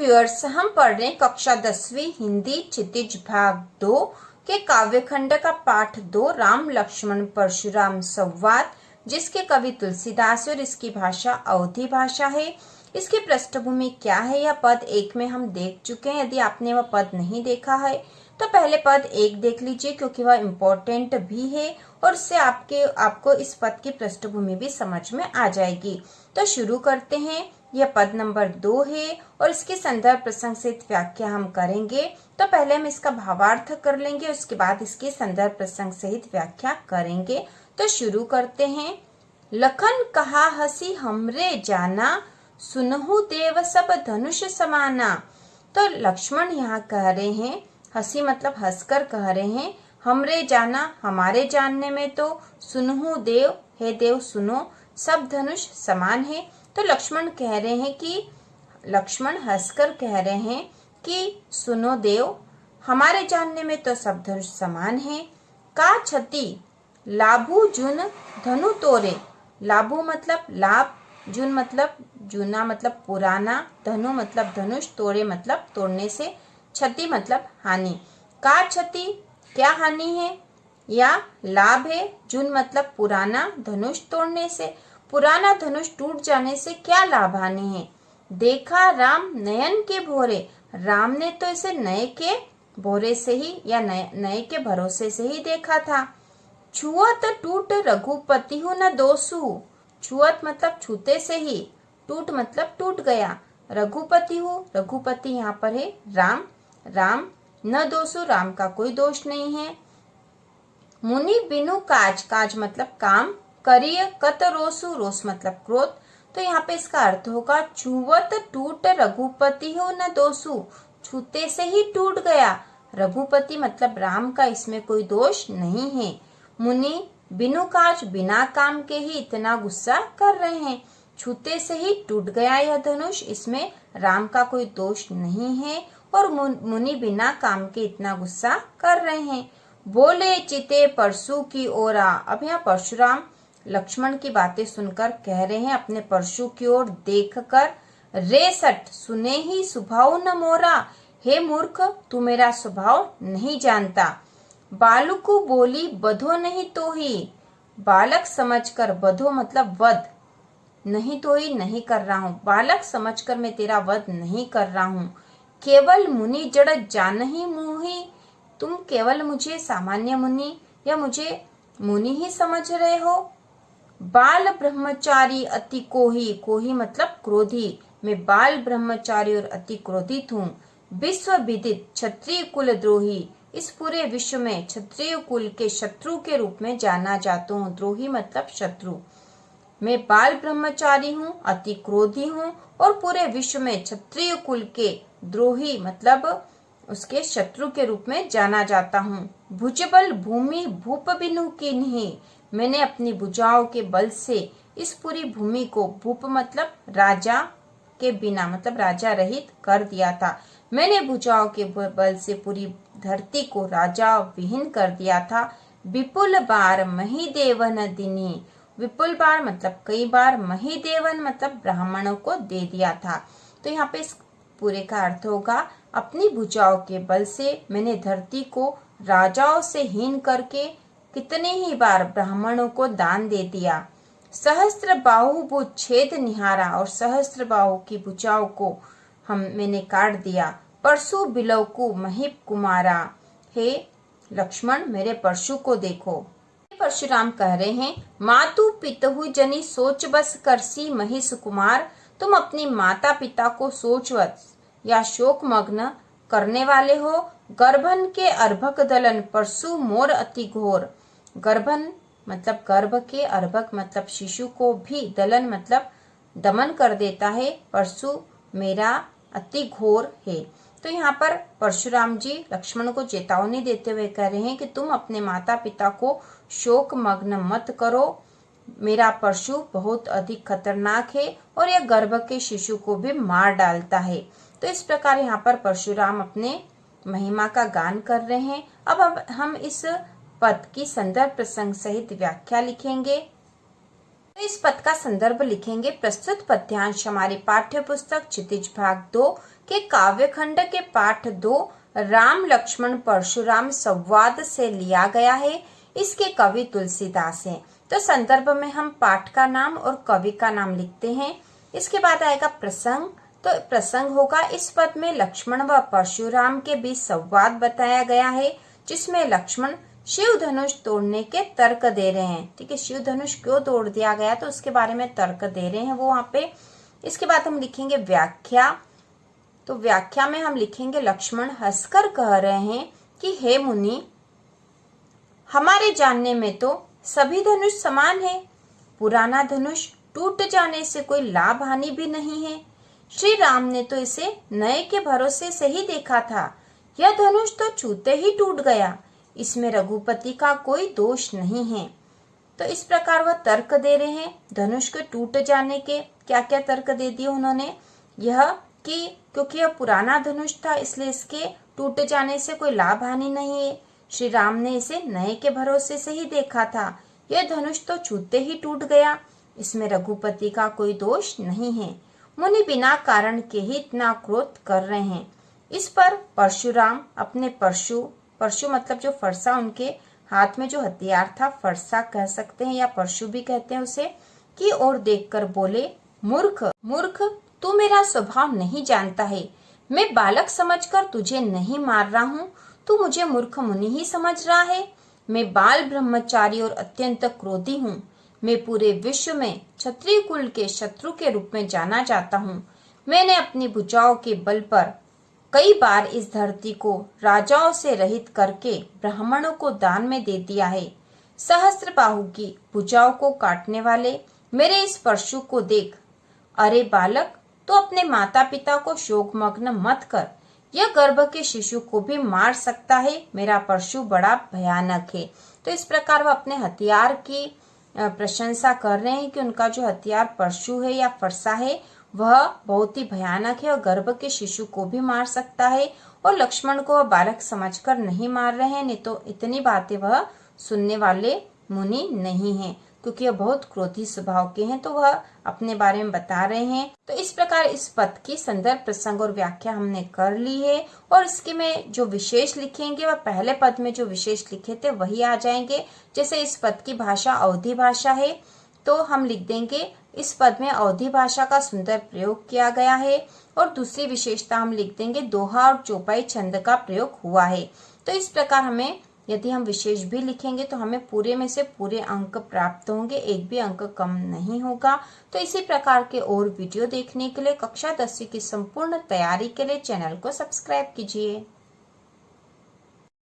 Viewers, हम पढ़ रहे हैं कक्षा 10वीं हिंदी क्षितिज भाग 2 के काव्यखंड का पाठ 2 राम लक्ष्मण परशुराम संवाद, जिसके कवि तुलसीदास और इसकी भाषा अवधी भाषा है। इसकी पृष्ठभूमि क्या है यह पद 1 में हम देख चुके हैं। यदि आपने वह पद नहीं देखा है तो पहले पद 1 देख लीजिए, क्योंकि वह इम्पोर्टेंट भी है और उससे आपको इस पद की पृष्ठभूमि भी समझ में आ जाएगी। तो शुरू करते हैं। यह पद नंबर 2 है और इसके संदर्भ प्रसंग सहित व्याख्या हम करेंगे। तो पहले हम इसका भावार्थ कर लेंगे, उसके बाद इसके संदर्भ प्रसंग सहित व्याख्या करेंगे। तो शुरू करते हैं। लखन कहा हसी हमरे जाना, सुनहु देव सब धनुष समाना। तो लक्ष्मण यहाँ कह रहे हैं, हसी मतलब हंसकर कह रहे हैं, हमरे जाना हमारे जानने में तो, सुनहु देव हे देव सुनो, सब धनुष समान है। तो लक्ष्मण हंसकर कह रहे हैं कि सुनो देव, हमारे जानने में तो सब धनुष समान है। का क्षति लाभु जुन धनु तोरे, लाभु मतलब लाभ, जुन मतलब जूना मतलब पुराना, धनु मतलब धनुष, तोड़े मतलब तोड़ने से, क्षति मतलब हानि। का क्षति क्या हानि है या लाभ है। जुन मतलब पुराना, धनुष तोड़ने से, पुराना धनुष टूट जाने से क्या लाभ हानि है। देखा राम नयन के भोरे, राम ने तो इसे नए के भोरे से ही या नए के भरोसे से ही देखा था। छुअत टूट रघुपति हूँ न दोसु, छुअत मतलब छूते से ही, टूट मतलब टूट गया। रघुपति हूँ, रघुपति यहाँ पर है राम, राम न दोसु राम का कोई दोष नहीं है। मुनि बिनु काज, काज मतलब काम, करिय कत रोसु, रोस मतलब क्रोध। तो यहाँ पे इसका अर्थ होगा छुवत टूट रघुपति हो न दोसु, छूते से ही टूट गया। रघुपति मतलब राम का इसमें कोई दोष नहीं है। मुनि बिनु काज बिना काम के ही इतना गुस्सा कर रहे हैं, छूते से ही टूट गया यह धनुष, इसमें राम का कोई दोष नहीं है और मुनि बिना काम के इतना गुस्सा कर रहे हैं। बोले चिते परशु की ओरा, अब यहाँ परशुराम लक्ष्मण की बातें सुनकर कह रहे हैं अपने परशु की ओर देखकर, रे सठ सुने ही स्वभाव न मोरा, हे मूर्ख तू मेरा स्वभाव नहीं जानता। बालकु बोली बधो नहीं तो ही, बालक समझकर, बधो मतलब वध, नहीं तो ही नहीं कर रहा हूँ, बालक समझकर मैं तेरा वध नहीं कर रहा हूँ। केवल मुनि जड़ जान ही मुहि, तुम केवल मुझे सामान्य मुनि या मुझे मुनि ही समझ रहे हो। बाल ब्रह्मचारी अति कोही, कोही मतलब क्रोधी, मैं बाल ब्रह्मचारी और अति क्रोधित हूँ। विश्व विदित क्षत्रिय कुल द्रोही, इस पूरे विश्व में क्षत्रिय कुल के शत्रु के रूप में जाना जाता हूँ। द्रोही मतलब शत्रु। मैं बाल ब्रह्मचारी हूँ, अति क्रोधी हूँ और पूरे विश्व में क्षत्रिय कुल के द्रोही मतलब उसके शत्रु के रूप में जाना जाता हूँ। भुजबल भूमि भूप बिनु कीन्ही, मैंने अपनी भुजाओं के बल से इस पूरी भूमि को, भूप मतलब राजा के बिना मतलब राजा रहित कर दिया था। मैंने भुजाओं के बल से पूरी धरती को राजा विहीन कर दिया था। विपुल बार मही देवन दिनी, विपुल बार मतलब कई बार, मही देवन मतलब ब्राह्मणों को दे दिया था। तो यहाँ पे इस पूरे का अर्थ होगा अपनी भुजाओं के बल से मैंने धरती को राजाओं से हीन करके कितने ही बार ब्राह्मणों को दान दे दिया। सहस्त्र बाहु भुज छेद निहारा, और सहस्त्र बाहु की भुजाओं को मैंने काट दिया। परशु बिलौकु महिप कुमारा, हे लक्ष्मण मेरे परशु को देखो। परशुराम कह रहे हैं, मातु पितहु जनी सोच बस करसी महिष कुमार, तुम अपनी माता पिता को सोचवत या शोक मग्न करने वाले हो। गर्भन के अर्भक दलन परशु मोर अति घोर, गर्भन मतलब गर्भ के, अर्भक मतलब शिशु को भी, दलन मतलब दमन कर देता है, परशु मेरा अति घोर है। तो यहाँ पर परशुराम जी लक्ष्मण को चेतावनी देते हुए कह रहे हैं कि तुम अपने माता पिता को शोक मग्न मत करो, मेरा परशु बहुत अधिक खतरनाक है और यह गर्भ के शिशु को भी मार डालता है। तो इस प्रकार यहाँ पर परशुराम अपने महिमा का गान कर रहे हैं। अब हम इस पद की संदर्भ प्रसंग सहित व्याख्या लिखेंगे। तो इस पद का संदर्भ लिखेंगे। प्रस्तुत पद्यांश हमारी पाठ्य पुस्तक क्षितिज भाग 2 के काव्य खंड के पाठ 2 राम लक्ष्मण परशुराम संवाद से लिया गया है। इसके कवि तुलसीदास हैं। तो संदर्भ में हम पाठ का नाम और कवि का नाम लिखते हैं। इसके बाद आएगा प्रसंग। तो प्रसंग होगा, इस पद में लक्ष्मण व परशुराम के बीच संवाद बताया गया है, जिसमें लक्ष्मण शिव धनुष तोड़ने के तर्क दे रहे हैं। ठीक है, शिव धनुष क्यों तोड़ दिया गया तो उसके बारे में तर्क दे रहे हैं वो वहां पे। इसके बाद हम लिखेंगे व्याख्या। तो व्याख्या में हम लिखेंगे लक्ष्मण हंसकर कह रहे हैं कि हे मुनि, हमारे जानने में तो सभी धनुष समान है। पुराना धनुष टूट जाने से कोई लाभ हानि भी नहीं है। श्री राम ने तो इसे नए के भरोसे से ही देखा था। यह धनुष तो छूते ही टूट गया। इसमें रघुपति का कोई दोष नहीं है। तो इस प्रकार वह तर्क दे रहे हैं धनुष के टूट जाने के। क्या क्या तर्क दे दिए उन्होंने? यह कि क्योंकि यह पुराना धनुष था इसलिए इसके टूट जाने से कोई लाभ हानि नहीं है। श्री राम ने इसे नए के भरोसे से ही देखा था। यह धनुष तो छूते ही टूट गया। इसमें रघुपति का कोई दोष नहीं है। मुनि बिना कारण के ही इतना क्रोध कर रहे हैं। इस पर परशुराम अपने परशु मतलब जो फरसा, उनके हाथ में जो हथियार था, फरसा कह सकते हैं या परशु भी कहते हैं उसे, की ओर देखकर बोले, मूर्ख, तू मेरा स्वभाव नहीं जानता है। मैं बालक समझकर तुझे नहीं मार रहा हूँ, तू मुझे मूर्ख मुनि ही समझ रहा है। मैं बाल ब्रह्मचारी और अत्यंत क्रोधी हूँ। मैं पूरे विश्व में क्षत्रिय कुल के शत्रु के रूप में जाना जाता हूँ। मैंने अपनी भुजाओं के बल पर कई बार इस धरती को राजाओं से रहित करके ब्राह्मणों को दान में दे दिया है। सहस्त्र बाहु की भुजाओं को काटने वाले मेरे इस परशु को देख। अरे बालक, तो अपने माता पिता को शोकमग्न मत कर। यह गर्भ के शिशु को भी मार सकता है। मेरा परशु बड़ा भयानक है। तो इस प्रकार वह अपने हथियार की प्रशंसा कर रहे हैं कि उनका जो हथियार परशु है या फरसा है वह बहुत ही भयानक है और गर्भ के शिशु को भी मार सकता है। और लक्ष्मण को वह बालक समझकर नहीं मार रहे हैं, नहीं तो इतनी बातें वह सुनने वाले मुनि नहीं हैं, क्योंकि वह बहुत क्रोधी स्वभाव के हैं। तो वह अपने बारे में बता रहे हैं। तो इस प्रकार इस पद की संदर्भ, प्रसंग और व्याख्या हमने कर ली है। और इसके में जो विशेष लिखेंगे वह पहले पद में जो विशेष लिखे थे वही आ जाएंगे। जैसे इस पद की भाषा अवधी भाषा है तो हम लिख देंगे इस पद में अवधी भाषा का सुंदर प्रयोग किया गया है। और दूसरी विशेषता हम लिख देंगे दोहा और चौपाई छंद का प्रयोग हुआ है। तो इस प्रकार हमें यदि हम विशेष भी लिखेंगे तो हमें पूरे में से पूरे अंक प्राप्त होंगे, एक भी अंक कम नहीं होगा। तो इसी प्रकार के और वीडियो देखने के लिए कक्षा 10वीं की संपूर्ण तैयारी के लिए चैनल को सब्सक्राइब कीजिए।